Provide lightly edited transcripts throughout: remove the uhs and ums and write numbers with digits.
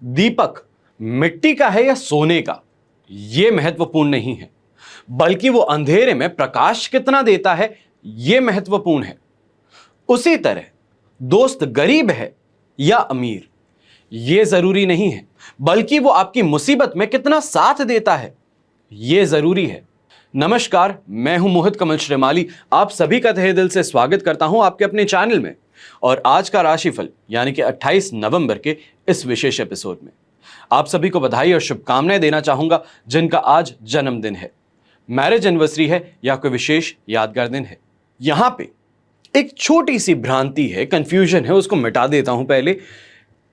दीपक मिट्टी का है या सोने का, यह महत्वपूर्ण नहीं है, बल्कि वो अंधेरे में प्रकाश कितना देता है यह महत्वपूर्ण है। उसी तरह दोस्त गरीब है या अमीर, यह जरूरी नहीं है, बल्कि वो आपकी मुसीबत में कितना साथ देता है यह जरूरी है। नमस्कार, मैं हूं मोहित कमल श्रीमाली। आप सभी का तहे दिल से स्वागत करता हूं आपके अपने चैनल में। और आज का राशिफल यानी कि 28 नवंबर के इस विशेष एपिसोड में आप सभी को बधाई और शुभकामनाएं देना चाहूंगा जिनका आज जन्मदिन है, मैरिज एनिवर्सरी है या कोई विशेष यादगार दिन है। यहां पे एक छोटी सी भ्रांति है, कंफ्यूजन है, उसको मिटा देता हूं पहले।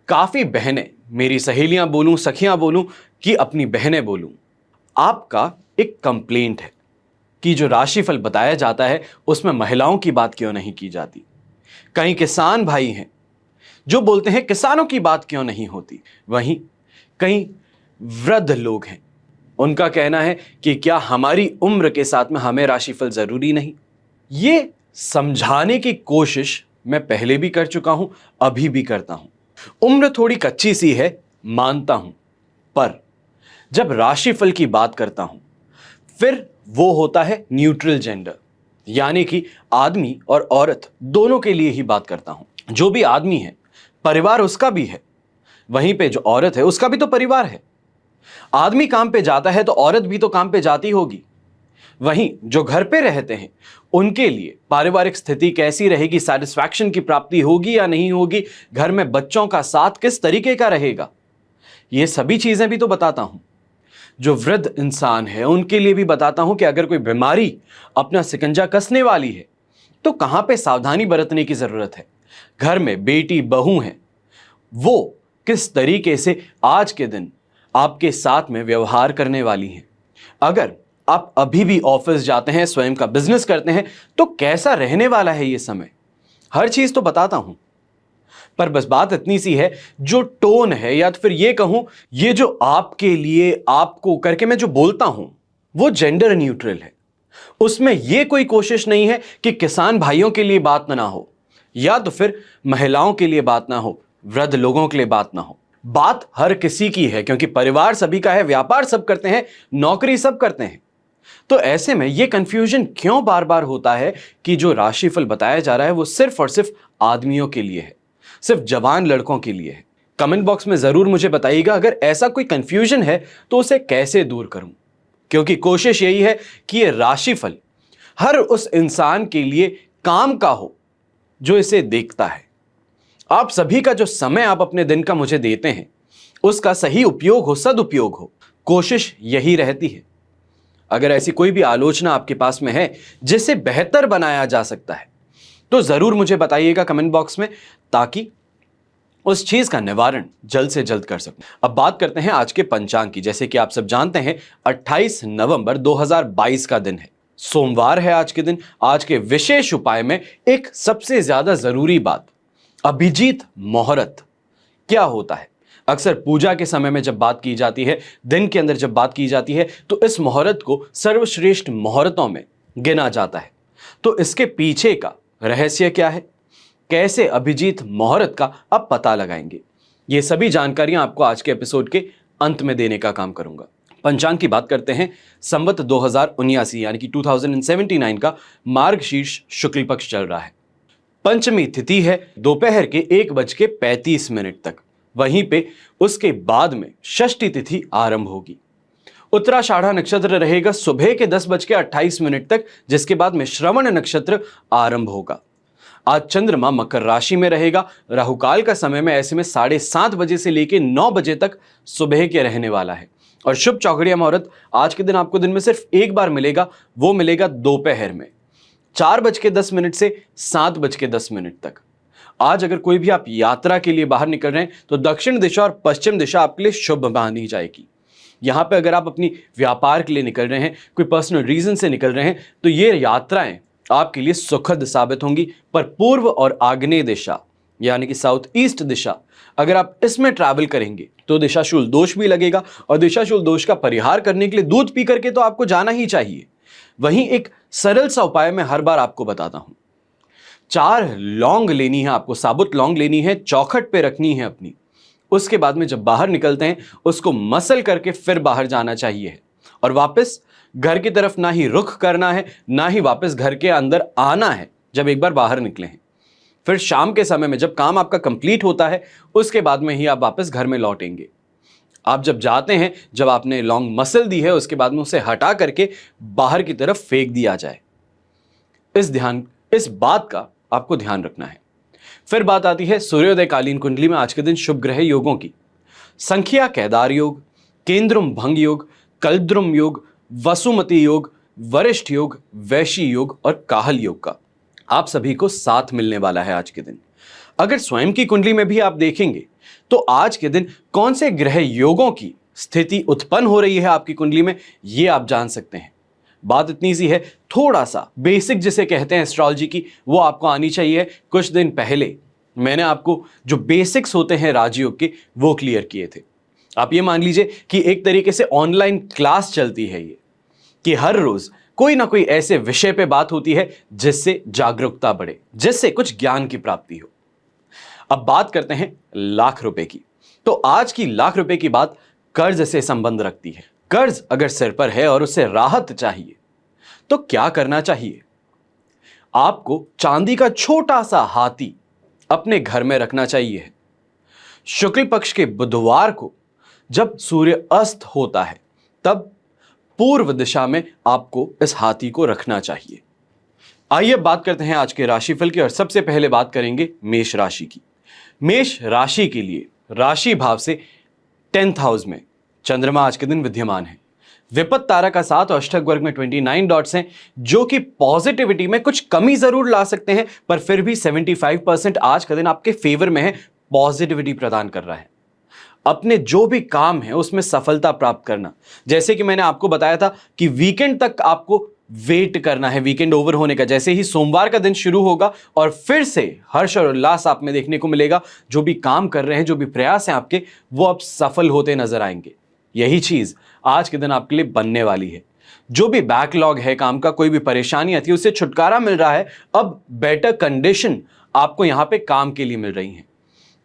काफी बहनें, मेरी सहेलियां बोलूं, सखियां बोलूं कि अपनी बहनें बोलूं, आपका एक कंप्लेंट है कि जो राशिफल बताया जाता है उसमें महिलाओं की बात क्यों नहीं की जाती। कई किसान भाई हैं जो बोलते हैं किसानों की बात क्यों नहीं होती। वहीं कई वृद्ध लोग हैं, उनका कहना है कि क्या हमारी उम्र के साथ में हमें राशिफल जरूरी नहीं। ये समझाने की कोशिश मैं पहले भी कर चुका हूं, अभी भी करता हूं। उम्र थोड़ी कच्ची सी है, मानता हूं, पर जब राशिफल की बात करता हूं फिर वो होता है न्यूट्रल जेंडर, यानी कि आदमी और औरत दोनों के लिए ही बात करता हूं। जो भी आदमी है परिवार उसका भी है, वहीं पे जो औरत है उसका भी तो परिवार है। आदमी काम पे जाता है तो औरत भी तो काम पे जाती होगी। वहीं जो घर पे रहते हैं उनके लिए पारिवारिक स्थिति कैसी रहेगी, सैटिस्फैक्शन की प्राप्ति होगी या नहीं होगी, घर में बच्चों का साथ किस तरीके का रहेगा, ये सभी चीजें भी तो बताता हूं। जो वृद्ध इंसान है उनके लिए भी बताता हूं कि अगर कोई बीमारी अपना सिकंजा कसने वाली है तो कहां पे सावधानी बरतने की जरूरत है। घर में बेटी बहू है, वो किस तरीके से आज के दिन आपके साथ में व्यवहार करने वाली हैं। अगर आप अभी भी ऑफिस जाते हैं, स्वयं का बिजनेस करते हैं, तो कैसा रहने वाला है ये समय, हर चीज तो बताता हूं। पर बस बात इतनी सी है, जो टोन है या तो फिर ये कहूं, ये जो आपके लिए आपको करके मैं जो बोलता हूं वो जेंडर न्यूट्रल है। उसमें यह कोई कोशिश नहीं है कि किसान भाइयों के लिए बात ना हो या तो फिर महिलाओं के लिए बात ना हो, वृद्ध लोगों के लिए बात ना हो। बात हर किसी की है, क्योंकि परिवार सभी का है, व्यापार सब करते हैं, नौकरी सब करते हैं। तो ऐसे में यह कंफ्यूजन क्यों बार बार होता है कि जो राशिफल बताया जा रहा है वो सिर्फ और सिर्फ आदमियों के लिए है, सिर्फ जवान लड़कों के लिए है। कमेंट बॉक्स में जरूर मुझे बताइएगा अगर ऐसा कोई कंफ्यूजन है तो उसे कैसे दूर करूं, क्योंकि कोशिश यही है कि यह राशिफल हर उस इंसान के लिए काम का हो जो इसे देखता है। आप सभी का जो समय आप अपने दिन का मुझे देते हैं उसका सही उपयोग हो, सदुपयोग हो, कोशिश यही रहती है। अगर ऐसी कोई भी आलोचना आपके पास में है जिसे बेहतर बनाया जा सकता है तो जरूर मुझे बताइएगा कमेंट बॉक्स में, ताकि उस चीज का निवारण जल्द से जल्द कर सकूं। अब बात करते हैं आज के पंचांग की। जैसे कि आप सब जानते हैं 28 नवंबर 2022 का दिन है, सोमवार है आज के दिन। आज के विशेष उपाय में एक सबसे ज्यादा जरूरी बात, अभिजीत मुहूर्त क्या होता है। अक्सर पूजा के समय में जब बात की जाती है, दिन के अंदर जब बात की जाती है, तो इस मुहूर्त को सर्वश्रेष्ठ मुहूर्तों में गिना जाता है। तो इसके पीछे का रहस्य क्या है, कैसे अभिजीत मुहूर्त का अब पता लगाएंगे, ये सभी जानकारियां आपको आज के एपिसोड के अंत में देने का काम करूंगा। पंचांग की बात करते हैं। संवत 2079 यानी कि 2079 का मार्गशीर्ष शुक्ल पक्ष चल रहा है। पंचमी तिथि है दोपहर के 1:35 तक। वहीं पे उसके बाद में षष्ठी तिथि आरंभ होगी। उत्तराषाढ़ा नक्षत्र रहेगा सुबह के 10:28 तक, जिसके बाद में श्रवण नक्षत्र आरंभ होगा। आज चंद्रमा मकर राशि में रहेगा। राहुकाल का समय में ऐसे में 7:30 बजे से लेकर 9 बजे तक सुबह के रहने वाला है। और शुभ चौघड़िया मुहूर्त आज के दिन आपको दिन में सिर्फ एक बार मिलेगा, वो मिलेगा दोपहर में 4:10 से 7:10 तक। आज अगर कोई भी आप यात्रा के लिए बाहर निकल रहे हैं तो दक्षिण दिशा और पश्चिम दिशा आपके लिए शुभ मानी जाएगी। यहां पे अगर आप अपनी व्यापार के लिए निकल रहे हैं, कोई पर्सनल रीजन से निकल रहे हैं, तो ये यात्राएं आपके लिए सुखद साबित होंगी। पर पूर्व और आग्नेय दिशा यानी कि साउथ ईस्ट दिशा, अगर आप इसमें ट्रैवल करेंगे तो दिशाशूल दोष भी लगेगा, और दिशाशूल दोष का परिहार करने के लिए दूध पी करके तो आपको जाना ही चाहिए। वहीं एक सरल सा उपाय मैं हर बार आपको बताता हूं। 4 लौंग लेनी है आपको, साबुत लौंग लेनी है, चौखट पे रखनी है अपनी, उसके बाद में जब बाहर निकलते हैं उसको मसल करके फिर बाहर जाना चाहिए और वापस घर की तरफ ना ही रुख करना है, ना ही वापस घर के अंदर आना है जब एक बार बाहर निकले हैं। फिर शाम के समय में जब काम आपका कंप्लीट होता है उसके बाद में ही आप वापस घर में लौटेंगे। आप जब जाते हैं, जब आपने लॉन्ग मसल दी है उसके बाद में उसे हटा करके बाहर की तरफ फेंक दिया जाए। इस बात का आपको ध्यान रखना है। फिर बात आती है सूर्योदय कालीन कुंडली में आज के दिन शुभ ग्रह योगों की। संख्या केदार योग, केंद्रुम भंग योग, कल्द्रुम योग, वसुमती योग, वरिष्ठ योग, वैशी योग और काहल योग का आप सभी को साथ मिलने वाला है आज के दिन। अगर स्वयं की कुंडली में भी आप देखेंगे तो आज के दिन कौन से ग्रह योगों की स्थिति उत्पन्न हो रही है आपकी कुंडली में, ये आप जान सकते हैं। बात इतनी सी है, थोड़ा सा बेसिक जिसे कहते हैं एस्ट्रोलॉजी की, वो आपको आनी चाहिए। कुछ दिन पहले मैंने आपको जो बेसिक्स होते हैं राजयोग के वो क्लियर किए थे। आप ये मान लीजिए कि एक तरीके से ऑनलाइन क्लास चलती है ये, कि हर रोज कोई ना कोई ऐसे विषय पे बात होती है जिससे जागरूकता बढ़े, जिससे कुछ ज्ञान की प्राप्ति हो। अब बात करते हैं लाख रुपए की। तो आज की लाख रुपए की बात कर्ज से संबंध रखती है। कर्ज अगर सिर पर है और उससे राहत चाहिए तो क्या करना चाहिए? आपको चांदी का छोटा सा हाथी अपने घर में रखना चाहिए। शुक्ल पक्ष के बुधवार को जब सूर्य अस्त होता है तब पूर्व दिशा में आपको इस हाथी को रखना चाहिए। आइए बात करते हैं आज के राशिफल की और सबसे पहले बात करेंगे मेष राशि की। मेष राशि के लिए राशि भाव से 10th हाउस में चंद्रमा आज के दिन विद्यमान है। विपत्त तारा का साथ और अष्टक वर्ग में 29 डॉट्स हैं, जो कि पॉजिटिविटी में कुछ कमी जरूर ला सकते हैं, पर फिर भी 75% आज का दिन आपके फेवर में है, पॉजिटिविटी प्रदान कर रहा है। अपने जो भी काम है उसमें सफलता प्राप्त करना, जैसे कि मैंने आपको बताया था कि वीकेंड तक आपको वेट करना है वीकेंड ओवर होने का। जैसे ही सोमवार का दिन शुरू होगा और फिर से हर्ष और उल्लास आप में देखने को मिलेगा। जो भी काम कर रहे हैं, जो भी प्रयास हैं आपके, वो अब सफल होते नजर आएंगे। यही चीज आज के दिन आपके लिए बनने वाली है। जो भी बैकलॉग है काम का, कोई भी परेशानी आती है, उससे छुटकारा मिल रहा है। अब बेटर कंडीशन आपको यहां पे काम के लिए मिल रही है।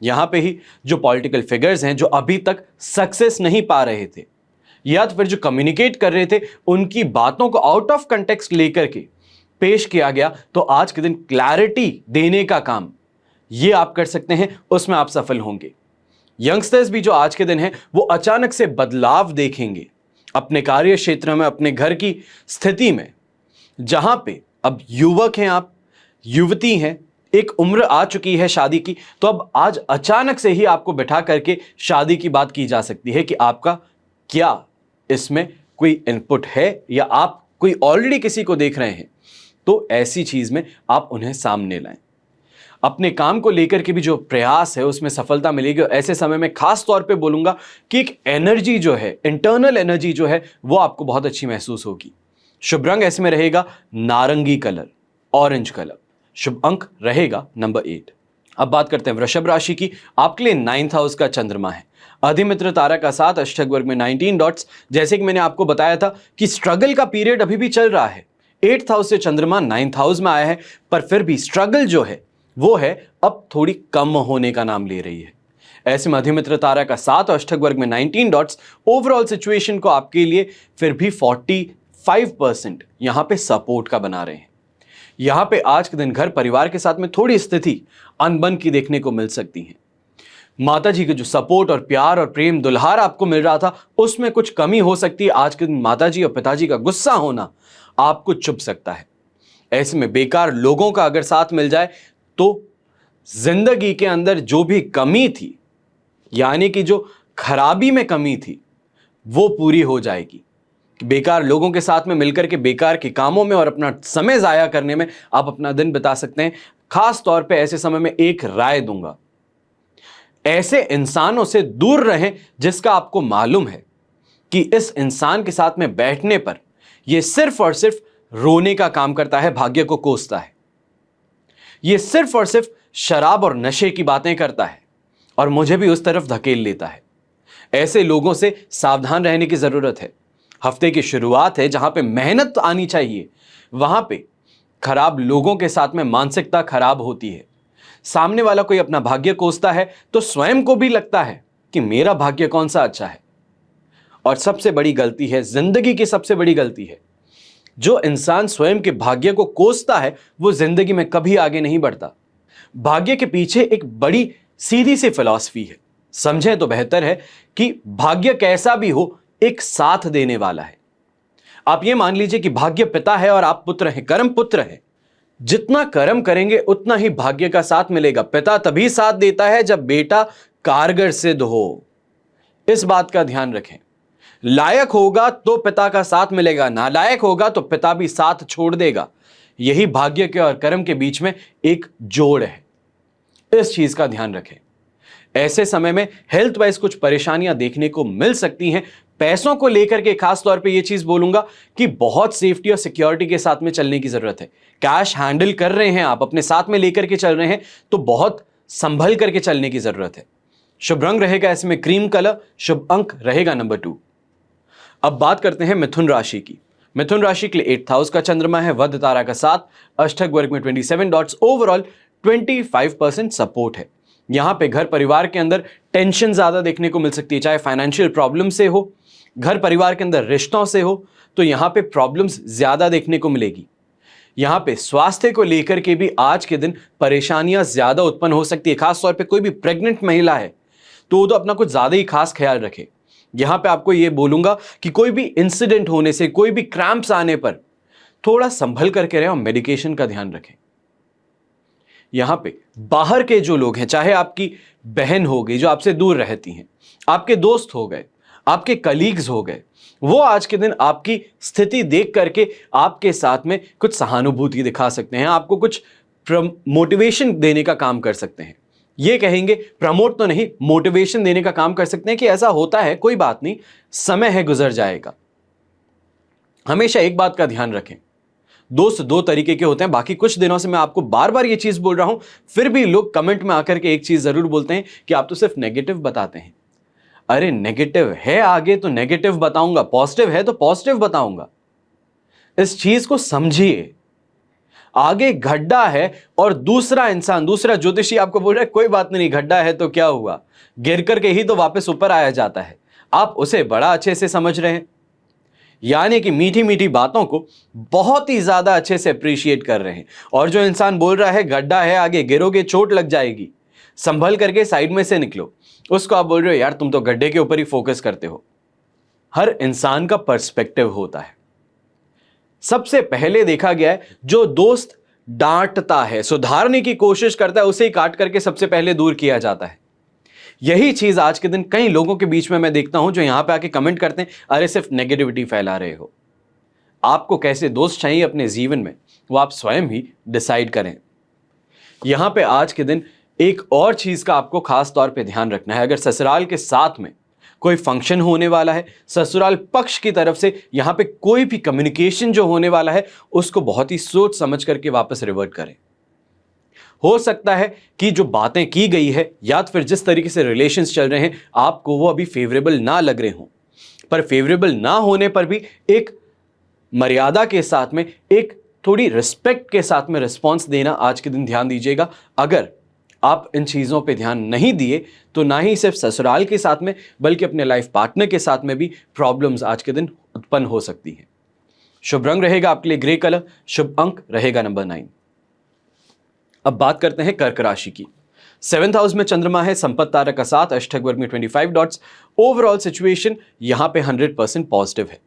यहां पे ही जो पॉलिटिकल फिगर्स हैं, जो अभी तक सक्सेस नहीं पा रहे थे या तो फिर जो कम्युनिकेट कर रहे थे, उनकी बातों को आउट ऑफ कंटेक्स्ट लेकर के पेश किया गया, तो आज के दिन क्लैरिटी देने का काम ये आप कर सकते हैं, उसमें आप सफल होंगे। यंगस्टर्स भी जो आज के दिन है वो अचानक से बदलाव देखेंगे अपने कार्य क्षेत्र में, अपने घर की स्थिति में। जहां पे अब युवक हैं, आप युवती हैं, एक उम्र आ चुकी है शादी की, तो अब आज अचानक से ही आपको बिठा करके शादी की बात की जा सकती है कि आपका क्या इसमें कोई इनपुट है, या आप कोई ऑलरेडी किसी को देख रहे हैं, तो ऐसी चीज में आप उन्हें सामने लाएं। अपने काम को लेकर के भी जो प्रयास है उसमें सफलता मिलेगी। ऐसे समय में खास तौर पे बोलूंगा कि एक एनर्जी जो है, इंटरनल एनर्जी जो है, वो आपको बहुत अच्छी महसूस होगी। शुभ रंग ऐसे में रहेगा नारंगी कलर, ऑरेंज कलर। शुभ अंक रहेगा नंबर 8। अब बात करते हैं वृषभ राशि की। आपके लिए 9th हाउस का चंद्रमा है। अधिमित्र तारा का साथ, अष्टक वर्ग में 19 डॉट्स। जैसे कि मैंने आपको बताया था कि स्ट्रगल का पीरियड अभी भी चल रहा है। 8th हाउस से चंद्रमा 9th हाउस में आया है, पर फिर भी स्ट्रगल जो है वो है अब थोड़ी कम होने का नाम ले रही है। ऐसे में अधिमित्र तारा का साथ और अष्टक वर्ग में 19 डॉट्स ओवरऑल सिचुएशन को आपके लिए फिर भी 45% यहां पे सपोर्ट का बना रहे हैं। यहां पे आज के दिन घर परिवार के साथ में थोड़ी स्थिति अनबन की देखने को मिल सकती है। माता जी के जो सपोर्ट और प्यार और प्रेम दुल्हार आपको मिल रहा था, उसमें कुछ कमी हो सकती है। आज के दिन माता जी और पिताजी का गुस्सा होना आपको चुभ सकता है। ऐसे में बेकार लोगों का अगर साथ मिल जाए तो जिंदगी के अंदर जो भी कमी थी, यानी कि जो खराबी में कमी थी, वो पूरी हो जाएगी। बेकार लोगों के साथ में मिलकर के बेकार के कामों में और अपना समय जाया करने में आप अपना दिन बिता सकते हैं। खास तौर पे ऐसे समय में एक राय दूंगा, ऐसे इंसानों से दूर रहें जिसका आपको मालूम है कि इस इंसान के साथ में बैठने पर यह सिर्फ और सिर्फ रोने का काम करता है, भाग्य को कोसता है। यह सिर्फ और सिर्फ शराब और नशे की बातें करता है और मुझे भी उस तरफ धकेल लेता है। ऐसे लोगों से सावधान रहने की जरूरत है। हफ्ते की शुरुआत है, जहां पे मेहनत आनी चाहिए, वहां पे खराब लोगों के साथ में मानसिकता खराब होती है। सामने वाला कोई अपना भाग्य कोसता है तो स्वयं को भी लगता है कि मेरा भाग्य कौन सा अच्छा है। और सबसे बड़ी गलती है, जिंदगी की सबसे बड़ी गलती है, जो इंसान स्वयं के भाग्य को कोसता है वो जिंदगी में कभी आगे नहीं बढ़ता। भाग्य के पीछे एक बड़ी सीधी सी फिलॉसफी है। समझें तो बेहतर है कि भाग्य कैसा भी हो एक साथ देने वाला है। आप ये मान लीजिए कि भाग्य पिता है और आप पुत्र हैं, कर्म पुत्र हैं। जितना कर्म करेंगे उतना ही भाग्य का साथ मिलेगा। पिता तभी साथ देता है जब बेटा कारगर सिद्ध हो। इस बात का ध्यान रखें। लायक होगा तो पिता का साथ मिलेगा, नालायक होगा तो पिता भी साथ छोड़ देगा। यही भाग्य के और कर्म के बीच में एक जोड़ है। इस चीज का ध्यान रखें। ऐसे समय में हेल्थ वाइज कुछ परेशानियां देखने को मिल सकती हैं। पैसों को लेकर के खास तौर पे ये चीज बोलूंगा कि बहुत सेफ्टी और सिक्योरिटी के साथ में चलने की जरूरत है। कैश हैंडल कर रहे हैं आप, अपने साथ में लेकर के चल रहे हैं, तो बहुत संभल करके चलने की जरूरत है। शुभ रंग रहेगा इसमें क्रीम कलर, शुभ अंक रहेगा नंबर 2। अब बात करते हैं मिथुन राशि की। मिथुन राशि के लिए 8th हाउस का चंद्रमा है, वध तारा का 7, अष्टक वर्ग में 27 डॉट्स, ओवरऑल 25% सपोर्ट है। यहां पे घर परिवार के अंदर टेंशन ज्यादा देखने को मिल सकती है, चाहे फाइनेंशियल प्रॉब्लम से हो, घर परिवार के अंदर रिश्तों से हो, तो यहां पे प्रॉब्लम्स ज्यादा देखने को मिलेगी। यहां पे स्वास्थ्य को लेकर के भी आज के दिन परेशानियां ज्यादा उत्पन्न हो सकती है। खासतौर पे कोई भी प्रेग्नेंट महिला है तो वो तो अपना कुछ ज्यादा ही खास ख्याल रखे। यहां पे आपको ये बोलूंगा कि कोई भी इंसिडेंट होने से, कोई भी क्रैम्प्स आने पर थोड़ा संभल करके रहे और मेडिकेशन का ध्यान रखें। यहां पे बाहर के जो लोग हैं, चाहे आपकी बहन हो गई जो आपसे दूर रहती हैं, आपके दोस्त हो गए, आपके कलीग्स हो गए, वो आज के दिन आपकी स्थिति देख करके आपके साथ में कुछ सहानुभूति दिखा सकते हैं, आपको कुछ मोटिवेशन देने का काम कर सकते हैं। ये कहेंगे, प्रमोट तो नहीं, मोटिवेशन देने का काम कर सकते हैं कि ऐसा होता है, कोई बात नहीं, समय है, गुजर जाएगा। हमेशा एक बात का ध्यान रखें, दोस्त दो तरीके के होते हैं। बाकी कुछ दिनों से मैं आपको बार बार ये चीज बोल रहा हूं, फिर भी लोग कमेंट में आकर के एक चीज जरूर बोलते हैं कि आप तो सिर्फ नेगेटिव बताते हैं। अरे नेगेटिव है आगे तो नेगेटिव बताऊंगा, पॉजिटिव है तो पॉजिटिव बताऊंगा। इस चीज को समझिए। आगे गड्ढा है और दूसरा इंसान, दूसरा ज्योतिषी आपको बोल रहा है कोई बात नहीं, गड्ढा है तो क्या हुआ, गिर करके ही तो वापस ऊपर आया जाता है। आप उसे बड़ा अच्छे से समझ रहे हैं, यानी कि मीठी मीठी बातों को बहुत ही ज्यादा अच्छे से अप्रिशिएट कर रहे हैं। और जो इंसान बोल रहा है गड्ढा है, आगे गिरोगे चोट लग जाएगी, संभल करके साइड में से निकलो, उसको आप बोल रहे हो यार तुम तो गड्ढे के ऊपर ही फोकस करते हो। हर इंसान का पर्सपेक्टिव होता है। सबसे पहले देखा गया है जो दोस्त डांटता है, सुधारने की कोशिश करता है, उसे ही काट करके सबसे पहले दूर किया जाता है। यही चीज आज के दिन कई लोगों के बीच में मैं देखता हूं जो यहां पे आके कमेंट करते हैं अरे सिर्फ नेगेटिविटी फैला रहे हो। आपको कैसे दोस्त चाहिए अपने जीवन में वो आप स्वयं ही डिसाइड करें। यहां पे आज के दिन एक और चीज का आपको खास तौर पे ध्यान रखना है। अगर ससुराल के साथ में कोई फंक्शन होने वाला है, ससुराल पक्ष की तरफ से यहां पे कोई भी कम्युनिकेशन जो होने वाला है, उसको बहुत ही सोच समझ करके वापस रिवर्ट करें। हो सकता है कि जो बातें की गई है या फिर जिस तरीके से रिलेशंस चल रहे हैं आपको वो अभी फेवरेबल ना लग रहे हों, पर फेवरेबल ना होने पर भी एक मर्यादा के साथ में, एक थोड़ी रिस्पेक्ट के साथ में रिस्पॉन्स देना आज के दिन ध्यान दीजिएगा। अगर आप इन चीज़ों पे ध्यान नहीं दिए तो ना ही सिर्फ ससुराल के साथ में बल्कि अपने लाइफ पार्टनर के साथ में भी प्रॉब्लम्स आज के दिन उत्पन्न हो सकती हैं। शुभ रंग रहेगा आपके लिए ग्रे कलर, शुभ अंक रहेगा नंबर 9। अब बात करते हैं कर्क राशि की। 7th हाउस में चंद्रमा है, संपत्ति तारा का 7, अष्टक वर्ग में 25 डॉट्स, ओवरऑल सिचुएशन यहां पे 100% पॉजिटिव है।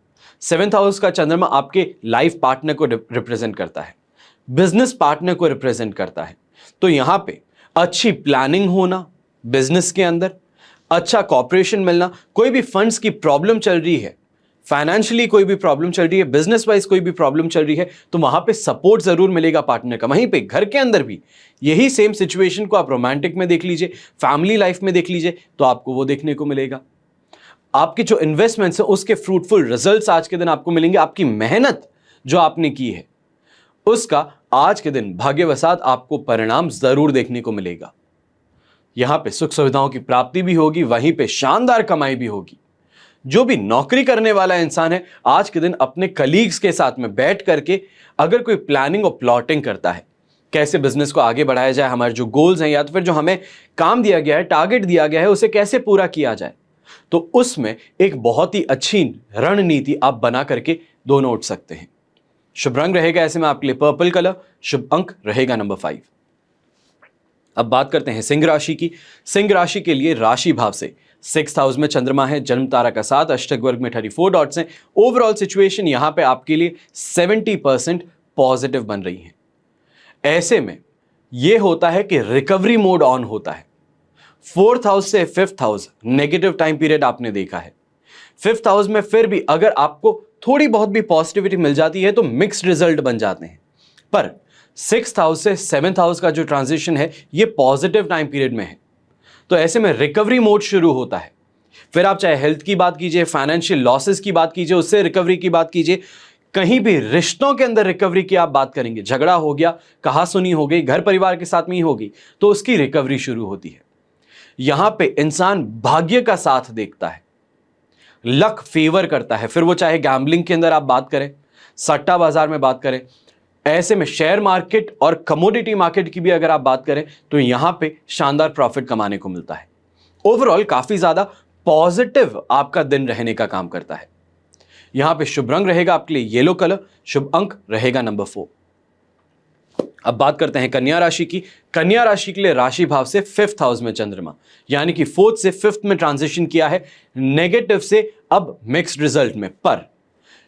7th हाउस का चंद्रमा आपके लाइफ पार्टनर को रिप्रेजेंट करता है, बिजनेस पार्टनर को रिप्रेजेंट करता है। तो यहां पे अच्छी प्लानिंग होना, बिजनेस के अंदर अच्छा कॉपरेशन मिलना, कोई भी फंड्स की प्रॉब्लम चल रही है, फाइनेंशियली कोई भी प्रॉब्लम चल रही है, बिजनेस वाइज कोई भी प्रॉब्लम चल रही है, तो वहां पे सपोर्ट जरूर मिलेगा पार्टनर का। वहीं पे घर के अंदर भी यही सेम सिचुएशन को आप रोमांटिक में देख लीजिए, फैमिली लाइफ में देख लीजिए, तो आपको वो देखने को मिलेगा। आपकी जो इन्वेस्टमेंट्स है उसके फ्रूटफुल रिजल्ट्स आज के दिन आपको मिलेंगे। आपकी मेहनत जो आपने की है उसका आज के दिन भाग्यवशात आपको परिणाम जरूर देखने को मिलेगा। यहां पे सुख सुविधाओं की प्राप्ति भी होगी, वहीं पे शानदार कमाई भी होगी। जो भी नौकरी करने वाला इंसान है आज के दिन अपने कलीग्स के साथ में बैठ करके अगर कोई प्लानिंग और प्लॉटिंग करता है कैसे बिजनेस को आगे बढ़ाया जाए, हमारे जो गोल्स हैं या तो फिर जो हमें काम दिया गया है, टारगेट दिया गया है, उसे कैसे पूरा किया जाए। तो उसमें एक बहुत ही अच्छी रणनीति आप बना करके दोनों उठ सकते हैं। शुभ रंग रहेगा ऐसे में आपके लिए पर्पल कलर, शुभ अंक रहेगा नंबर 5। अब बात करते हैं सिंह राशि की। सिंह राशि के लिए राशि भाव से 6th हाउस में चंद्रमा है, जन्म तारा का 7, अष्टक वर्ग में 34 डॉट्स हैं। ओवरऑल सिचुएशन यहां पे आपके लिए 70% पॉजिटिव बन रही है। ऐसे में यह होता है कि रिकवरी मोड ऑन होता है। 4th हाउस से 5th house negative time period आपने देखा है। 5th हाउस में फिर भी अगर आपको थोड़ी बहुत भी पॉजिटिविटी मिल जाती है तो मिक्स्ड रिजल्ट बन जाते हैं, पर 6th हाउस से 7th हाउस का जो ट्रांजिशन है ये पॉजिटिव टाइम पीरियड में है। तो ऐसे में रिकवरी मोड शुरू होता है। फिर आप चाहे हेल्थ की बात कीजिए, फाइनेंशियल लॉसेस की बात कीजिए, उससे रिकवरी की बात कीजिए, कहीं भी रिश्तों के अंदर रिकवरी की आप बात करेंगे, झगड़ा हो गया, कहासुनी हो गई, घर परिवार के साथ में ही होगी, तो उसकी रिकवरी शुरू होती है। यहां पे इंसान भाग्य का साथ देखता है, लक फेवर करता है। फिर वो चाहे गैम्बलिंग के अंदर आप बात करें, सट्टा बाजार में बात करें, ऐसे में शेयर मार्केट और कमोडिटी मार्केट की भी अगर आप बात करें तो यहां पे शानदार प्रॉफिट कमाने को मिलता है। ओवरऑल काफी ज्यादा पॉजिटिव आपका दिन रहने का काम करता है। यहां पे शुभ रंग रहेगा आपके लिए येलो कलर, शुभ अंक रहेगा नंबर 4। अब बात करते हैं कन्या राशि की। कन्या राशि के लिए राशि भाव से 5th हाउस में चंद्रमा, यानी कि 4th से 5th में ट्रांजिशन किया है, नेगेटिव से अब मिक्स्ड रिजल्ट में। पर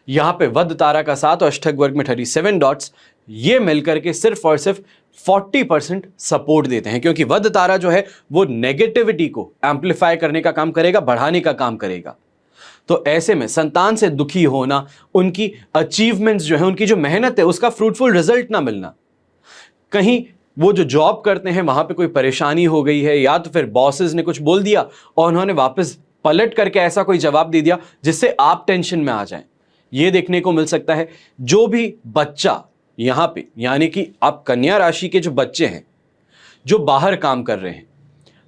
यहां पे वध तारा का 7 और अष्टक वर्ग में 37 डॉट्स ये मिलकर के सिर्फ और सिर्फ 40% सपोर्ट देते हैं, क्योंकि वध तारा जो है वो नेगेटिविटी को एम्पलीफाई करने का काम करेगा, बढ़ाने का काम करेगा। तो ऐसे में संतान से दुखी होना, उनकी अचीवमेंट्स जो है, उनकी जो मेहनत है उसका फ्रूटफुल रिजल्ट ना मिलना, कहीं वो जो जॉब करते हैं वहां पे कोई परेशानी हो गई है, या तो फिर बॉसेस ने कुछ बोल दिया और उन्होंने वापस पलट करके ऐसा कोई जवाब दे दिया जिससे आप टेंशन में आ जाएं, ये देखने को मिल सकता है। जो भी बच्चा यहां पे, यानी कि आप कन्या राशि के जो बच्चे हैं जो बाहर काम कर रहे हैं,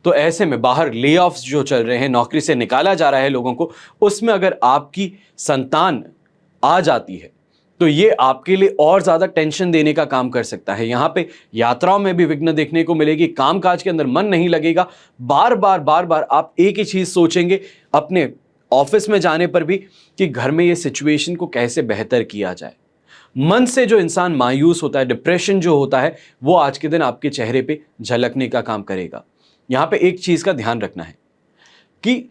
तो ऐसे में बाहर ले ऑफ्स जो चल रहे हैं, नौकरी से निकाला जा रहा है लोगों को, उसमें अगर आपकी संतान आ जाती है तो ये आपके लिए और ज्यादा टेंशन देने का काम कर सकता है। यहां पे यात्राओं में भी विघ्न देखने को मिलेगी, कामकाज के अंदर मन नहीं लगेगा, बार बार आप एक ही चीज सोचेंगे अपने ऑफिस में जाने पर भी कि घर में ये सिचुएशन को कैसे बेहतर किया जाए। मन से जो इंसान मायूस होता है, डिप्रेशन जो होता है, वो आज के दिन आपके चेहरे पे झलकने का काम करेगा। यहां पे एक चीज का ध्यान रखना है कि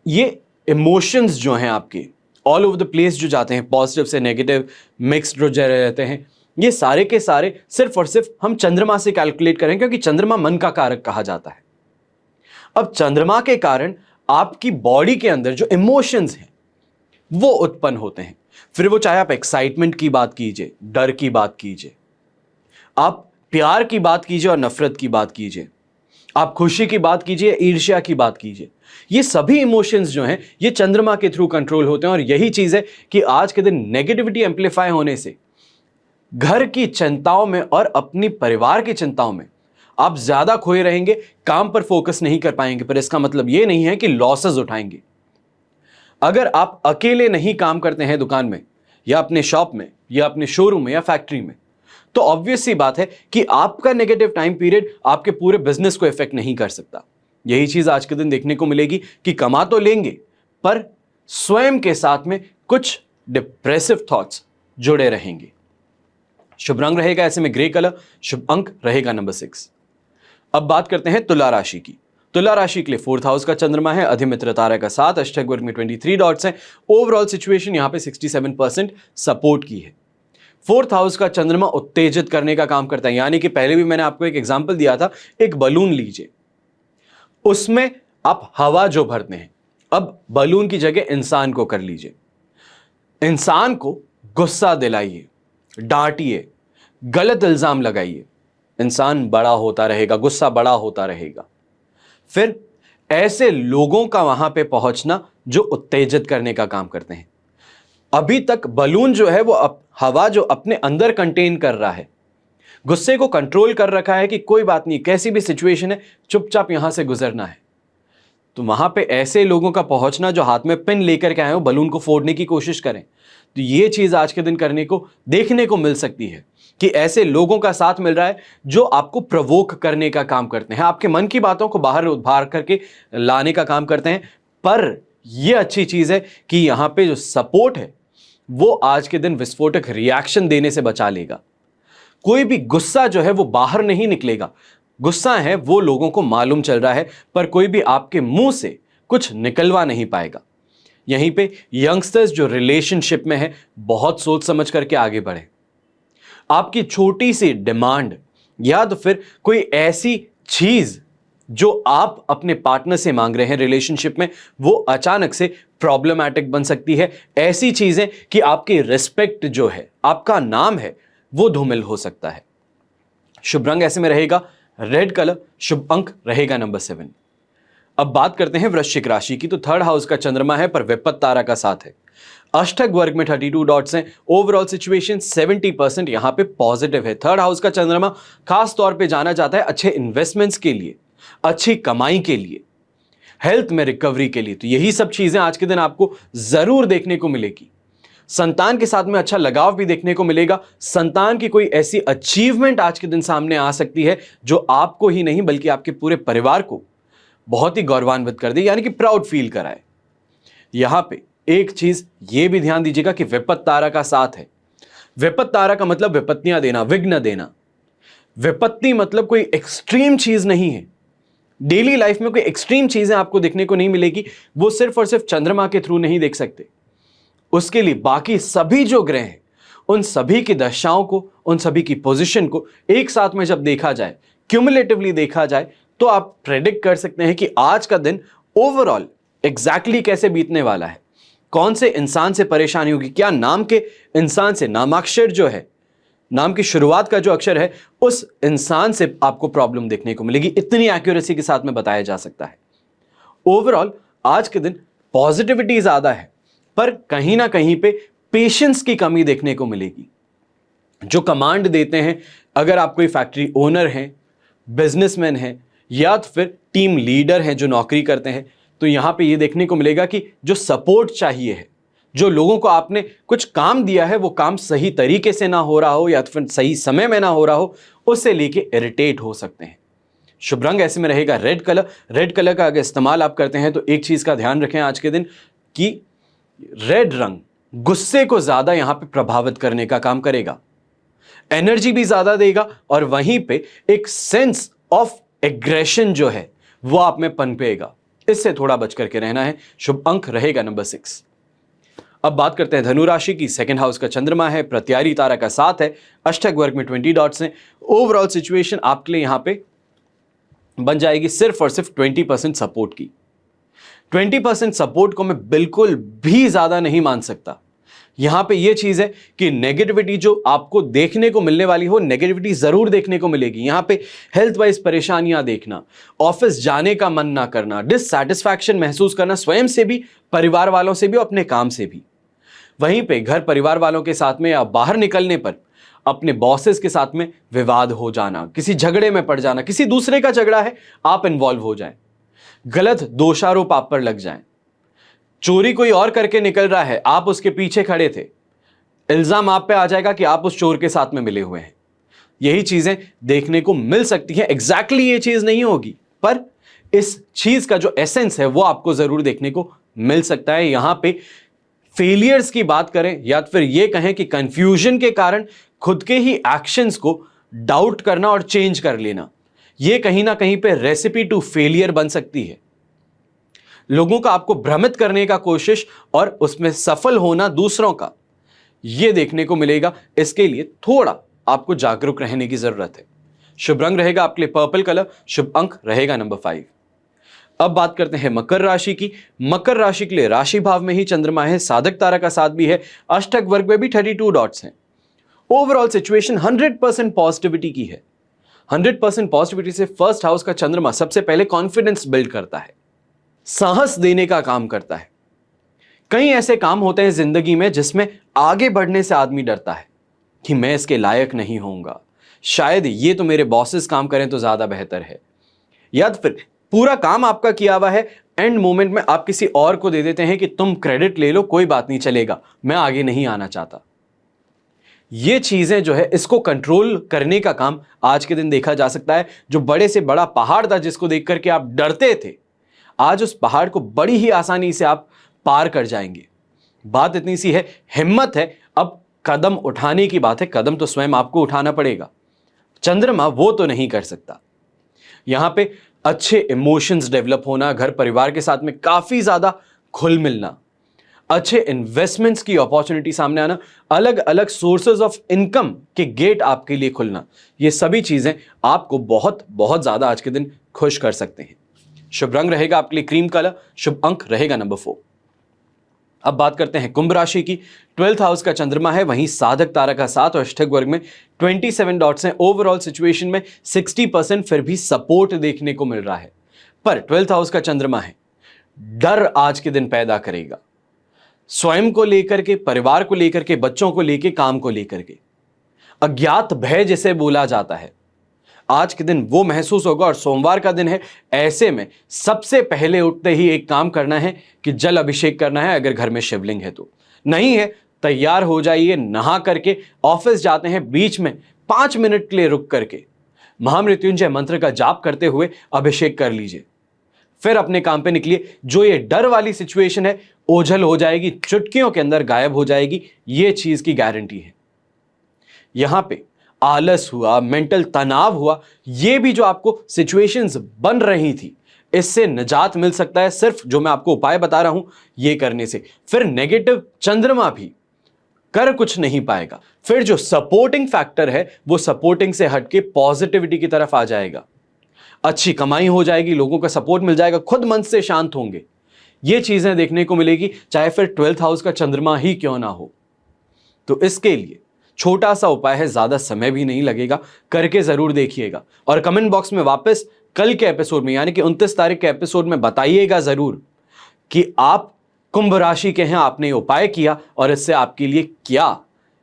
ये इमोशंस जो हैं आपके ऑल ओवर द प्लेस जो जाते हैं, पॉजिटिव से नेगेटिव मिक्स्ड जो रहते हैं, ये सारे के सारे सिर्फ और सिर्फ हम चंद्रमा से कैलकुलेट करें, क्योंकि चंद्रमा मन का कारक कहा जाता है। अब चंद्रमा के कारण आपकी बॉडी के अंदर जो इमोशंस हैं वो उत्पन्न होते हैं। फिर वो चाहे आप एक्साइटमेंट की बात कीजिए, डर की बात कीजिए, आप प्यार की बात कीजिए और नफरत की बात कीजिए, आप खुशी की बात कीजिए, ईर्ष्या की बात कीजिए, ये सभी इमोशंस जो हैं ये चंद्रमा के थ्रू कंट्रोल होते हैं। और यही चीज है कि आज के दिन नेगेटिविटी एम्पलीफाई होने से घर की चिंताओं में और अपनी परिवार की चिंताओं में आप ज्यादा खोए रहेंगे, काम पर फोकस नहीं कर पाएंगे। पर इसका मतलब यह नहीं है कि लॉसेस उठाएंगे। अगर आप अकेले नहीं काम करते हैं दुकान में या अपने शॉप में या अपने शोरूम में या फैक्ट्री में, तो ऑब्वियस सी बात है कि आपका नेगेटिव टाइम पीरियड आपके पूरे बिजनेस को इफेक्ट नहीं कर सकता। यही चीज आज के दिन देखने को मिलेगी कि कमा तो लेंगे पर स्वयं के साथ में कुछ डिप्रेसिव थॉट्स जुड़े रहेंगे। शुभ रंग रहेगा ऐसे में ग्रे कलर, शुभ अंक रहेगा नंबर 6। अब बात करते हैं तुला राशि की। तुला राशि के लिए 4th हाउस का चंद्रमा है, अधिमित्र तारा का 7, अष्टक वर्ग में 23 डॉट्स हैं। ओवरऑल सिचुएशन यहां पे 67% सपोर्ट की है। 4th हाउस का चंद्रमा उत्तेजित करने का काम करता है, यानी कि पहले भी मैंने आपको एक एग्जांपल दिया था, एक बलून लीजिए, उसमें आप हवा जो भरते हैं, अब बलून की जगह इंसान को कर लीजिए। इंसान को गुस्सा दिलाइए, डांटिए, गलत इल्जाम लगाइए, इंसान बड़ा होता रहेगा, गुस्सा बड़ा होता रहेगा। फिर ऐसे लोगों का वहां पे पहुंचना जो उत्तेजित करने का काम करते हैं। अभी तक बलून जो है वो हवा जो अपने अंदर कंटेन कर रहा है, गुस्से को कंट्रोल कर रखा है कि कोई बात नहीं, कैसी भी सिचुएशन है चुपचाप यहां से गुजरना है। तो वहां पे ऐसे लोगों का पहुंचना जो हाथ में पिन लेकर के आए हो, बलून को फोड़ने की कोशिश करें, तो ये चीज आज के दिन करने को देखने को मिल सकती है कि ऐसे लोगों का साथ मिल रहा है जो आपको प्रवोक करने का काम करते हैं, आपके मन की बातों को बाहर उभार करके लाने का काम करते हैं। पर यह अच्छी चीज है कि यहां पे जो सपोर्ट है वो आज के दिन विस्फोटक रिएक्शन देने से बचा लेगा। कोई भी गुस्सा जो है वो बाहर नहीं निकलेगा। गुस्सा है वो लोगों को मालूम चल रहा है, पर कोई भी आपके मुंह से कुछ निकलवा नहीं पाएगा। यहीं पे यंगस्टर्स जो रिलेशनशिप में है, बहुत सोच समझ करके आगे बढ़े। आपकी छोटी सी डिमांड या तो फिर कोई ऐसी चीज जो आप अपने पार्टनर से मांग रहे हैं रिलेशनशिप में, वो अचानक से प्रॉब्लमैटिक बन सकती है। ऐसी चीजें कि आपकी रिस्पेक्ट जो है, आपका नाम है, वो धूमिल हो सकता है। शुभ रंग ऐसे में रहेगा रेड कलर, शुभ अंक रहेगा नंबर 7। अब बात करते हैं वृश्चिक राशि की। तो थर्ड हाउस का चंद्रमा है पर विपत्त तारा का साथ है। अष्टक वर्ग में 32 डॉट्स हैं। ओवरऑल सिचुएशन 70% यहां पे पॉजिटिव है। थर्ड हाउस का चंद्रमा खास तौर पे जाना जाता है अच्छे इन्वेस्टमेंट्स के लिए, अच्छी कमाई के लिए, हेल्थ में रिकवरी के लिए। तो यही सब चीजें आज के दिन आपको जरूर देखने को मिलेगी। संतान के साथ में अच्छा लगाव भी देखने को मिलेगा। संतान की कोई ऐसी अचीवमेंट आज के दिन सामने आ सकती है जो आपको ही नहीं बल्कि आपके पूरे परिवार को बहुत ही गौरवान्वित कर दे, यानी कि प्राउड फील कराए। यहां पे एक चीज ये भी ध्यान दीजिएगा कि विपत्त तारा का साथ है। विपत्त तारा का मतलब विपत्तियां देना, विघ्न देना। विपत्ति मतलब कोई एक्सट्रीम चीज नहीं है। डेली लाइफ में कोई एक्सट्रीम चीजें आपको देखने को नहीं मिलेगी। वो सिर्फ और सिर्फ चंद्रमा के थ्रू नहीं देख सकते, उसके लिए बाकी सभी जो ग्रह हैं उन सभी की दशाओं को, उन सभी की पोजीशन को एक साथ में जब देखा जाए, क्यूमुलेटिवली देखा जाए, तो आप प्रेडिक्ट कर सकते हैं कि आज का दिन ओवरऑल एग्जैक्टली कैसे बीतने वाला है। कौन से इंसान से परेशानी होगी, क्या नाम के इंसान से, नामाक्षर जो है, नाम की शुरुआत का जो अक्षर है, उस इंसान से आपको प्रॉब्लम देखने को मिलेगी। इतनी एक्यूरेसी के साथ में बताया जा सकता है। ओवरऑल आज के दिन पॉजिटिविटी ज्यादा है, पर कहीं ना कहीं पे पेशेंस की कमी देखने को मिलेगी। जो कमांड देते हैं, अगर आप कोई फैक्ट्री ओनर हैं, बिजनेसमैन हैं, या तो फिर टीम लीडर हैं जो नौकरी करते हैं, तो यहां पे ये देखने को मिलेगा कि जो सपोर्ट चाहिए है, जो लोगों को आपने कुछ काम दिया है, वो काम सही तरीके से ना हो रहा हो या तो फिर सही समय में ना हो रहा हो, उससे लेके इरिटेट हो सकते हैं। शुभ रंग ऐसे में रहेगा रेड कलर। रेड कलर का अगर इस्तेमाल आप करते हैं तो एक चीज का ध्यान रखें आज के दिन कि रेड रंग गुस्से को ज्यादा यहां पे प्रभावित करने का काम करेगा, एनर्जी भी ज्यादा देगा, और वहीं पे एक सेंस ऑफ एग्रेशन जो है वो आप में पनपेगा। इससे थोड़ा बच करके रहना है। शुभ अंक रहेगा नंबर 6। अब बात करते हैं धनु राशि की। सेकंड हाउस का चंद्रमा है, प्रत्यारी तारा का साथ है, अष्टक वर्ग में 20 डॉट्स हैं। ओवरऑल सिचुएशन आपके लिए यहां पे बन जाएगी सिर्फ और सिर्फ 20% सपोर्ट की। 20% सपोर्ट को मैं बिल्कुल भी ज्यादा नहीं मान सकता। यहां पे यह चीज है कि नेगेटिविटी जो आपको देखने को मिलने वाली हो, नेगेटिविटी जरूर देखने को मिलेगी। यहां पे हेल्थ वाइज परेशानियां देखना, ऑफिस जाने का मन ना करना, डिससैटिस्फैक्शन महसूस करना, स्वयं से भी, परिवार वालों से भी, अपने काम से भी। वहीं पे घर परिवार वालों के साथ में या बाहर निकलने पर अपने बॉसेस के साथ में विवाद हो जाना, किसी झगड़े में पड़ जाना, किसी दूसरे का झगड़ा है आप इन्वॉल्व हो जाएं, गलत दोषारोप आप पर लग जाएं, चोरी कोई और करके निकल रहा है, आप उसके पीछे खड़े थे, इल्जाम आप पे आ जाएगा कि आप उस चोर के साथ में मिले हुए हैं। यही चीजें देखने को मिल सकती हैं। एग्जैक्टली ये चीज नहीं होगी, पर इस चीज का जो एसेंस है वो आपको जरूर देखने को मिल सकता है। यहां पे फेलियर्स की बात करें या फिर ये कहें कि कंफ्यूजन के कारण खुद के ही एक्शंस को डाउट करना और चेंज कर लेना, ये कहीं ना कहीं पे रेसिपी टू फेलियर बन सकती है। लोगों का आपको भ्रमित करने का कोशिश और उसमें सफल होना दूसरों का, यह देखने को मिलेगा। इसके लिए थोड़ा आपको जागरूक रहने की जरूरत है। शुभ रंग रहेगा आपके लिए पर्पल कलर, शुभ अंक रहेगा नंबर 5। अब बात करते हैं मकर राशि की। मकर राशि के लिए राशि भाव में ही चंद्रमा है, साधक तारा का साथ भी है, अष्टक वर्ग में भी 32 डॉट्स हैं। ओवरऑल सिचुएशन 100% पॉजिटिविटी की है। 100% पॉजिटिविटी से फर्स्ट हाउस का चंद्रमा सबसे पहले कॉन्फिडेंस बिल्ड करता है, साहस देने का काम करता है। कई ऐसे काम होते हैं जिंदगी में जिसमें आगे बढ़ने से आदमी डरता है कि मैं इसके लायक नहीं होऊंगा, शायद ये तो मेरे बॉसेस काम करें तो ज्यादा बेहतर है, या तो फिर पूरा काम आपका किया हुआ है, एंड मोमेंट में आप किसी और को दे देते हैं कि तुम क्रेडिट ले लो, कोई बात नहीं चलेगा, मैं आगे नहीं आना चाहता। ये चीजें जो है इसको कंट्रोल करने का काम आज के दिन देखा जा सकता है। जो बड़े से बड़ा पहाड़ था जिसको देख करके आप डरते थे, आज उस पहाड़ को बड़ी ही आसानी से आप पार कर जाएंगे। बात इतनी सी है, हिम्मत है, अब कदम उठाने की बात है। कदम तो स्वयं आपको उठाना पड़ेगा, चंद्रमा वो तो नहीं कर सकता। यहां पे अच्छे इमोशंस डेवलप होना, घर परिवार के साथ में काफी ज्यादा खुल मिलना, अच्छे इन्वेस्टमेंट्स की अपॉर्चुनिटी सामने आना, अलग अलग सोर्सेज ऑफ इनकम के गेट आपके लिए खुलना, ये सभी चीजें आपको बहुत बहुत ज्यादा आज के दिन खुश कर सकते हैं। शुभ रंग रहेगा आपके लिए क्रीम कलर, शुभ अंक रहेगा नंबर 4। अब बात करते हैं कुंभ राशि की। 12th हाउस का चंद्रमा है, वहीं साधक तारा का 7 और अष्टक वर्ग में 27 डॉट्स हैं। ओवरऑल सिचुएशन में 60% फिर भी सपोर्ट देखने को मिल रहा है, पर 12th हाउस का चंद्रमा है, डर आज के दिन पैदा करेगा, स्वयं को लेकर के, परिवार को लेकर के, बच्चों को लेकर, काम को लेकर के। अज्ञात भय जिसे बोला जाता है, आज के दिन वो महसूस होगा। और सोमवार का दिन है, ऐसे में सबसे पहले उठते ही एक काम करना है कि जल अभिषेक करना है, अगर घर में शिवलिंग है तो। नहीं है, तैयार हो जाइए, नहा करके ऑफिस जाते हैं, बीच में 5 मिनट के लिए रुक करके महामृत्युंजय मंत्र का जाप करते हुए अभिषेक कर लीजिए, फिर अपने काम पे निकलिए। जो ये डर वाली सिचुएशन है ओझल हो जाएगी, चुटकियों के अंदर गायब हो जाएगी, ये चीज की गारंटी है। यहां पे आलस हुआ, मेंटल तनाव हुआ, ये भी जो आपको सिचुएशंस बन रही थी, इससे निजात मिल सकता है सिर्फ जो मैं आपको उपाय बता रहा हूं ये करने से। फिर नेगेटिव चंद्रमा भी कर कुछ नहीं पाएगा, फिर जो सपोर्टिंग फैक्टर है वो सपोर्टिंग से हटके पॉजिटिविटी की तरफ आ जाएगा। अच्छी कमाई हो जाएगी, लोगों का सपोर्ट मिल जाएगा, खुद मन से शांत होंगे, ये चीजें देखने को मिलेगी, चाहे फिर 12th हाउस का चंद्रमा ही क्यों ना हो। तो इसके लिए छोटा सा उपाय है, ज्यादा समय भी नहीं लगेगा, करके जरूर देखिएगा। और कमेंट बॉक्स में वापस कल के एपिसोड में यानी कि 29 तारीख के एपिसोड में बताइएगा जरूर कि आप कुंभ राशि के हैं, आपने उपाय किया और इससे आपके लिए क्या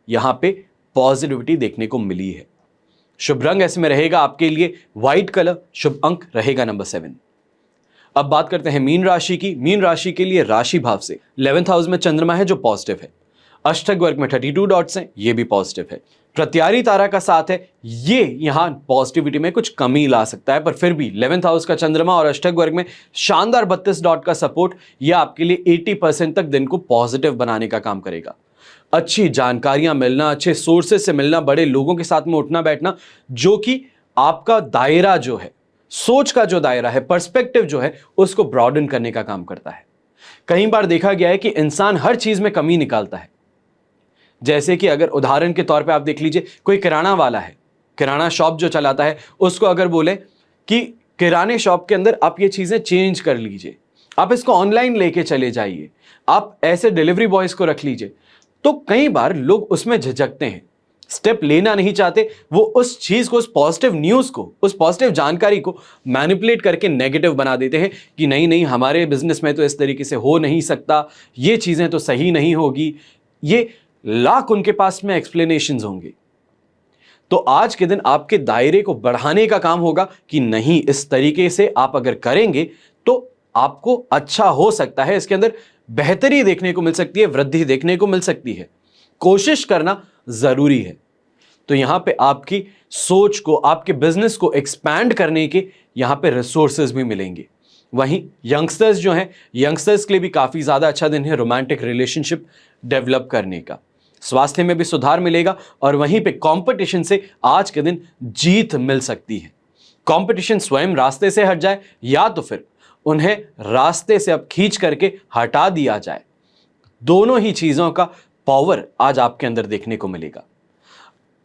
यहां पे पॉजिटिविटी देखने को मिली है। शुभ रंग ऐसे में रहेगा आपके लिए व्हाइट कलर, शुभ अंक रहेगा नंबर 7। अब बात करते हैं मीन राशि की। मीन राशि के लिए राशि भाव से 11th हाउस में चंद्रमा है जो पॉजिटिव है, अष्टक वर्ग में 32 डॉट्स हैं, ये भी पॉजिटिव है। प्रत्यारी तारा का साथ है, ये यहां पॉजिटिविटी में कुछ कमी ला सकता है, पर फिर भी 11th हाउस का चंद्रमा और अष्टक वर्ग में शानदार 32 डॉट का सपोर्ट, यह आपके लिए 80% तक दिन को पॉजिटिव बनाने का काम करेगा। अच्छी जानकारियां मिलना, अच्छे सोर्सेज से मिलना, बड़े लोगों के साथ में उठना बैठना, जो कि आपका दायरा जो है, सोच का जो दायरा है, पर्सपेक्टिव जो है, उसको ब्रॉडन करने का काम करता है। कई बार देखा गया है कि इंसान हर चीज में कमी निकालता है। जैसे कि अगर उदाहरण के तौर पे आप देख लीजिए, कोई किराना वाला है, किराना शॉप जो चलाता है, उसको अगर बोले कि किराने शॉप के अंदर आप ये चीजें चेंज कर लीजिए, आप इसको ऑनलाइन लेके चले जाइए, आप ऐसे डिलीवरी बॉयज को रख लीजिए, तो कई बार लोग उसमें झिझकते हैं, स्टेप लेना नहीं चाहते। वो उस चीज को, उस पॉजिटिव न्यूज को, उस पॉजिटिव जानकारी को मैनिपुलेट करके नेगेटिव बना देते हैं कि नहीं नहीं, हमारे बिजनेस में तो इस तरीके से हो नहीं सकता, ये चीजें तो सही नहीं होगी, ये लाख उनके पास में एक्सप्लेनेशंस होंगे। तो आज के दिन आपके दायरे को बढ़ाने का काम होगा कि नहीं, इस तरीके से आप अगर करेंगे तो आपको अच्छा हो सकता है, इसके अंदर बेहतरी देखने को मिल सकती है, वृद्धि देखने को मिल सकती है। कोशिश करना जरूरी है। तो यहां पे आपकी सोच को, आपके बिजनेस को एक्सपैंड करने के यहां पे रिसोर्सेज भी मिलेंगे। वहीं यंगस्टर्स जो हैं, यंगस्टर्स के लिए भी काफी ज्यादा अच्छा दिन है रोमांटिक रिलेशनशिप डेवलप करने का। स्वास्थ्य में भी सुधार मिलेगा और वहीं पे कंपटीशन से आज के दिन जीत मिल सकती है। कंपटीशन स्वयं रास्ते से हट जाए या तो फिर उन्हें रास्ते से अब खींच करके हटा दिया जाए, दोनों ही चीजों का पावर आज आपके अंदर देखने को मिलेगा।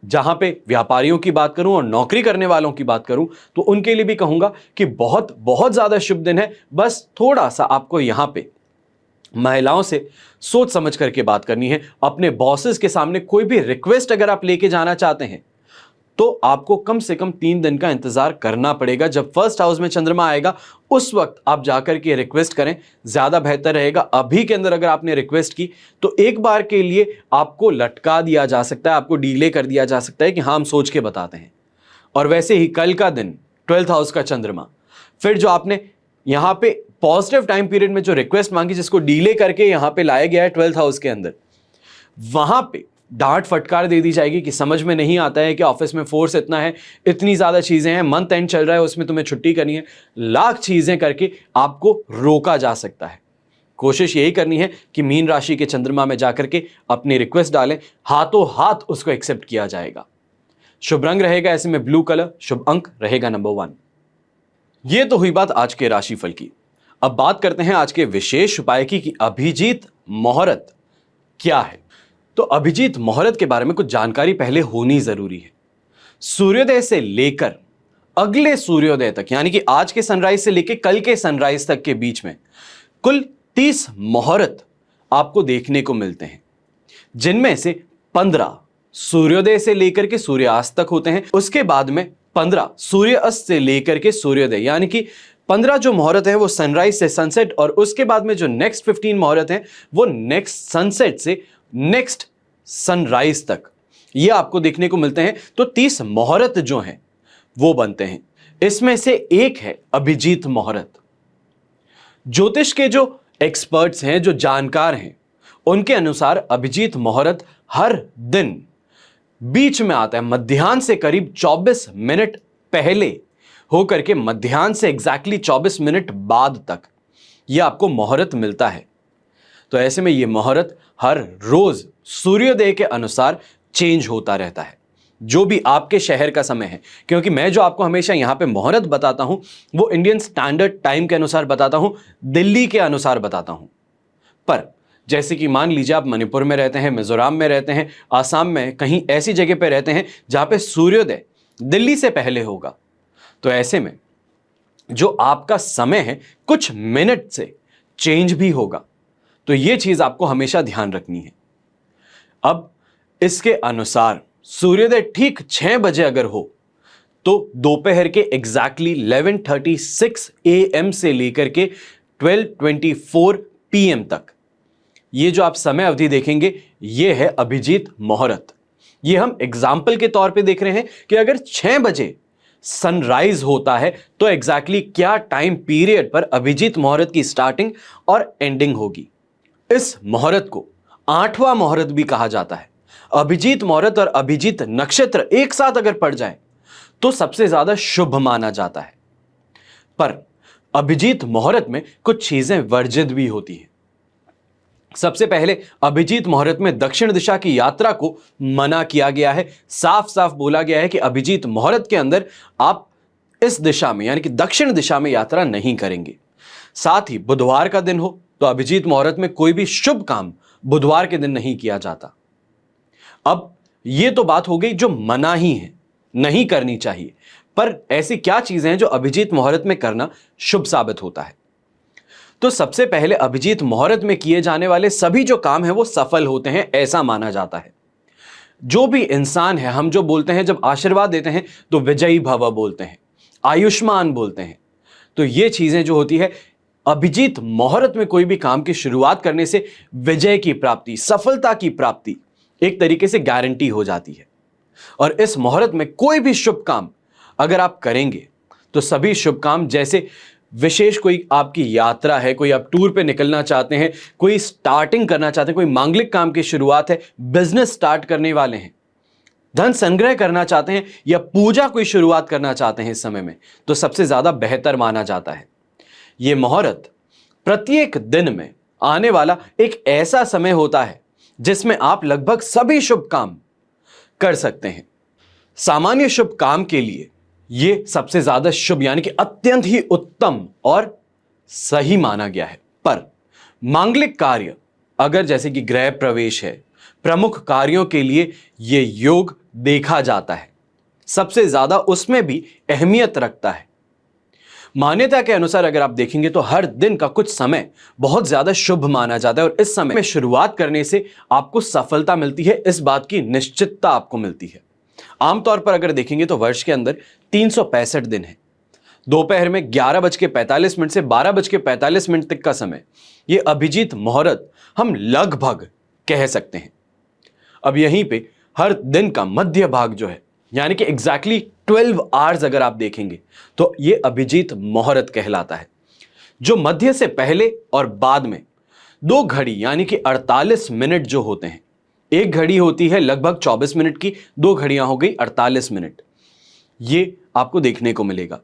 जहां पे व्यापारियों की बात करूं और नौकरी करने वालों की बात करूं तो उनके लिए भी कहूंगा कि बहुत बहुत ज्यादा शुभ दिन है। बस थोड़ा सा आपको यहां पे महिलाओं से सोच समझ करके बात करनी है। अपने बॉसेस के सामने कोई भी रिक्वेस्ट अगर आप लेके जाना चाहते हैं तो आपको कम से कम 3 दिन का इंतजार करना पड़ेगा। जब फर्स्ट हाउस में चंद्रमा आएगा उस वक्त आप जाकर के रिक्वेस्ट करें, ज्यादा बेहतर रहेगा। अभी के अंदर अगर आपने रिक्वेस्ट की तो एक बार के लिए आपको लटका दिया जा सकता है, आपको डीले कर दिया जा सकता है कि हाँ हम सोच के बताते हैं। और वैसे ही कल का दिन 12th हाउस का चंद्रमा, फिर जो आपने यहां पे पॉजिटिव टाइम पीरियड में जो रिक्वेस्ट मांगी, जिसको डीले करके यहां पे लाया गया है 12th हाउस के अंदर, वहां पे डांट फटकार दे दी जाएगी कि समझ में नहीं आता है कि ऑफिस में फोर्स इतना है, इतनी ज्यादा चीजें हैं, मंथ एंड चल रहा है, उसमें तुम्हें छुट्टी करनी है, लाख चीजें करके आपको रोका जा सकता है। कोशिश यही करनी है कि मीन राशि के चंद्रमा में जाकर के अपनी रिक्वेस्ट डालें, हाथों हाथ उसको एक्सेप्ट किया जाएगा। शुभ रंग रहेगा ऐसे में ब्लू कलर, शुभ अंक रहेगा नंबर 1। यह तो हुई बात आज के राशिफल की। अब बात करते हैं आज के विशेष उपाय की कि अभिजीत मुहूर्त क्या है। तो अभिजीत मुहूर्त के बारे में कुछ जानकारी पहले होनी जरूरी है। सूर्योदय से लेकर अगले सूर्योदय तक, यानी कि आज के सनराइज से लेकर कल के सनराइज तक के बीच में कुल 30 मुहूर्त आपको देखने को मिलते हैं, जिनमें से 15 सूर्योदय से लेकर के सूर्यास्त तक होते हैं। उसके बाद में 15 सूर्यास्त से लेकर के सूर्योदय, यानी कि 15 जो मुहूर्त है वो सनराइज से सनसेट, और उसके बाद में जो नेक्स्ट 15 मुहूर्त हैं वो नेक्स्ट सनसेट से नेक्स्ट सनराइज तक ये आपको देखने को मिलते हैं। तो 30 मुहूर्त जो हैं वो बनते हैं। इसमें से एक है अभिजीत मुहूर्त। ज्योतिष के जो एक्सपर्ट्स हैं, जो जानकार हैं, उनके अनुसार अभिजीत मुहूर्त हर दिन बीच में आता है, मध्याह्न से करीब 24 मिनट पहले होकर के मध्याह्न से एग्जैक्टली 24 मिनट बाद तक यह आपको मुहूर्त मिलता है। तो ऐसे में यह मुहूर्त हर रोज सूर्योदय के अनुसार चेंज होता रहता है, जो भी आपके शहर का समय है, क्योंकि मैं जो आपको हमेशा यहां पे मुहूर्त बताता हूं वो इंडियन स्टैंडर्ड टाइम के अनुसार बताता हूं, दिल्ली के अनुसार बताता हूं। पर जैसे कि मान लीजिए आप मणिपुर में रहते हैं, मिजोरम में रहते हैं, आसाम में, कहीं ऐसी जगह पे रहते हैं जहां पे सूर्योदय दिल्ली से पहले होगा, तो ऐसे में जो आपका समय है कुछ मिनट से चेंज भी होगा। तो यह चीज आपको हमेशा ध्यान रखनी है। अब इसके अनुसार सूर्योदय ठीक 6 बजे अगर हो तो दोपहर के एग्जैक्टली 11:36 AM से लेकर के 12:24 PM तक ये जो आप समय अवधि देखेंगे ये है अभिजीत मुहूर्त। ये हम एग्जाम्पल के तौर पे देख रहे हैं कि अगर 6 बजे सनराइज होता है तो एग्जैक्टली क्या टाइम पीरियड पर अभिजीत मुहूर्त की स्टार्टिंग और एंडिंग होगी। इस मुहूर्त को 8वां मुहूर्त भी कहा जाता है। अभिजीत मुहूर्त और अभिजीत नक्षत्र एक साथ अगर पड़ जाए तो सबसे ज्यादा शुभ माना जाता है। पर अभिजीत मुहूर्त में कुछ चीजें वर्जित भी होती हैं। सबसे पहले अभिजीत मुहूर्त में दक्षिण दिशा की यात्रा को मना किया गया है। साफ साफ बोला गया है कि अभिजीत मुहूर्त के अंदर आप इस दिशा में यानी कि दक्षिण दिशा में यात्रा नहीं करेंगे। साथ ही बुधवार का दिन हो तो अभिजीत मुहूर्त में कोई भी शुभ काम बुधवार के दिन नहीं किया जाता। अब यह तो बात हो गई जो मना ही है, नहीं करनी चाहिए। पर ऐसी क्या चीजें हैं जो अभिजीत मुहूर्त में करना शुभ साबित होता है। तो सबसे पहले अभिजीत मुहूर्त में किए जाने वाले सभी जो काम हैं वो सफल होते हैं, ऐसा माना जाता है। जो भी इंसान है, हम जो बोलते हैं जब आशीर्वाद देते हैं तो विजयी भव बोलते हैं, आयुष्मान बोलते हैं। तो ये चीजें जो होती है अभिजीत मुहूर्त में कोई भी काम की शुरुआत करने से विजय की प्राप्ति, सफलता की प्राप्ति एक तरीके से गारंटी हो जाती है। और इस मुहूर्त में कोई भी शुभ काम अगर आप करेंगे तो सभी शुभ काम, जैसे विशेष कोई आपकी यात्रा है, कोई आप टूर पे निकलना चाहते हैं, कोई स्टार्टिंग करना चाहते हैं, कोई मांगलिक काम की शुरुआत है, बिजनेस स्टार्ट करने वाले हैं, धन संग्रह करना चाहते हैं या पूजा कोई शुरुआत करना चाहते हैं इस समय में, तो सबसे ज्यादा बेहतर माना जाता है। यह मुहूर्त प्रत्येक दिन में आने वाला एक ऐसा समय होता है जिसमें आप लगभग सभी शुभ काम कर सकते हैं। सामान्य शुभ काम के लिए यह सबसे ज्यादा शुभ यानी कि अत्यंत ही उत्तम और सही माना गया है। पर मांगलिक कार्य अगर जैसे कि गृह प्रवेश है, प्रमुख कार्यों के लिए यह योग देखा जाता है, सबसे ज्यादा उसमें भी अहमियत रखता है। मान्यता के अनुसार अगर आप देखेंगे तो हर दिन का कुछ समय बहुत ज्यादा शुभ माना जाता है और इस समय में शुरुआत करने से आपको सफलता मिलती है, इस बात की निश्चितता आपको मिलती है। आमतौर पर अगर देखेंगे तो वर्ष के अंदर 365 दिन है। दोपहर में 11:45 से 12:45 तक का समय, यह अभिजीत मुहूर्त हम लगभग कह सकते हैं। अब यहीं पे हर दिन का मध्य भाग जो है यानी कि एग्जैक्टली 12 आवर्स अगर आप देखेंगे तो यह अभिजीत मुहूर्त कहलाता है। जो मध्य से पहले और बाद में 2 घड़ी यानी कि 48 मिनट जो होते हैं, एक घड़ी होती है लगभग 24 मिनट की, 2 घड़ियां हो गई 48 मिनट, ये आपको देखने को मिलेगा।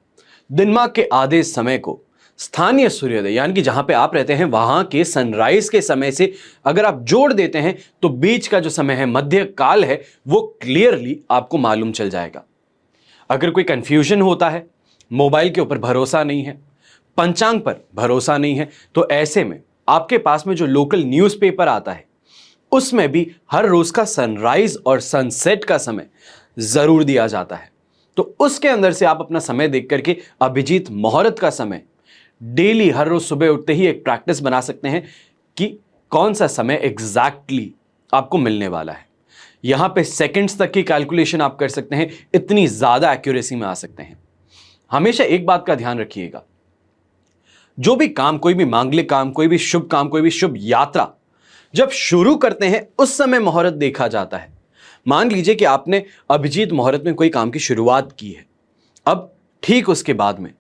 दिनमाग के आधे समय को स्थानीय सूर्योदय यानी कि जहां पे आप रहते हैं वहां के सनराइज के समय से अगर आप जोड़ देते हैं तो बीच का जो समय है, मध्य काल है, वो क्लियरली आपको मालूम चल जाएगा। अगर कोई कंफ्यूजन होता है, मोबाइल के ऊपर भरोसा नहीं है, पंचांग पर भरोसा नहीं है, तो ऐसे में आपके पास में जो लोकल न्यूज़पेपर आता है उसमें भी हर रोज का सनराइज और सनसेट का समय जरूर दिया जाता है। तो उसके अंदर से आप अपना समय देख करके अभिजीत मुहूर्त का समय डेली हर रोज सुबह उठते ही एक प्रैक्टिस बना सकते हैं कि कौन सा समय एग्जैक्टली आपको मिलने वाला है। यहां पे सेकंड्स तक की कैलकुलेशन आप कर सकते हैं, इतनी ज्यादा एक्यूरेसी में आ सकते हैं। हमेशा एक बात का ध्यान रखिएगा, जो भी काम, कोई भी मांगलिक काम, कोई भी शुभ काम, कोई भी शुभ यात्रा जब शुरू करते हैं उस समय मुहूर्त देखा जाता है। मान लीजिए कि आपने अभिजीत मुहूर्त में कोई काम की शुरुआत की है, अब ठीक उसके बाद में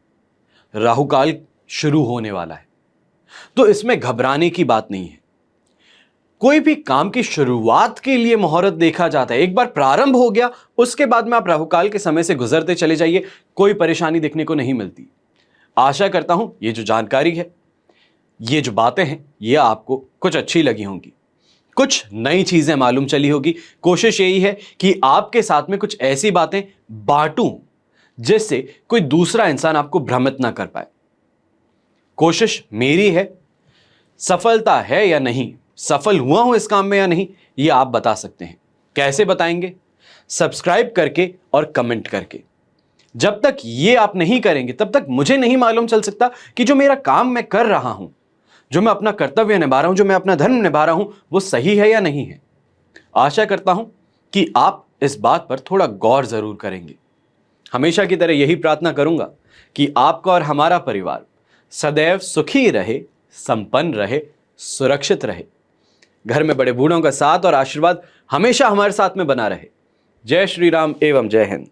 राहुकाल शुरू होने वाला है, तो इसमें घबराने की बात नहीं है। कोई भी काम की शुरुआत के लिए मुहूर्त देखा जाता है, एक बार प्रारंभ हो गया उसके बाद में आप राहुकाल के समय से गुजरते चले जाइए, कोई परेशानी देखने को नहीं मिलती। आशा करता हूं ये जो जानकारी है, ये जो बातें हैं, ये आपको कुछ अच्छी लगी होंगी, कुछ नई चीजें मालूम चली होगी। कोशिश यही है कि आपके साथ में कुछ ऐसी बातें बांटूं जिससे कोई दूसरा इंसान आपको भ्रमित ना कर पाए। कोशिश मेरी है, सफलता है या नहीं, सफल हुआ हूं इस काम में या नहीं, ये आप बता सकते हैं। कैसे बताएंगे? सब्सक्राइब करके और कमेंट करके। जब तक ये आप नहीं करेंगे तब तक मुझे नहीं मालूम चल सकता कि जो मेरा काम मैं कर रहा हूं, जो मैं अपना कर्तव्य निभा रहा हूं, जो मैं अपना धर्म निभा रहा हूं, वो सही है या नहीं है। आशा करता हूं कि आप इस बात पर थोड़ा गौर जरूर करेंगे। हमेशा की तरह यही प्रार्थना करूंगा कि आपका और हमारा परिवार सदैव सुखी रहे, संपन्न रहे, सुरक्षित रहे। घर में बड़े बूढ़ों का साथ और आशीर्वाद हमेशा हमारे साथ में बना रहे। जय श्री राम एवं जय हिंद।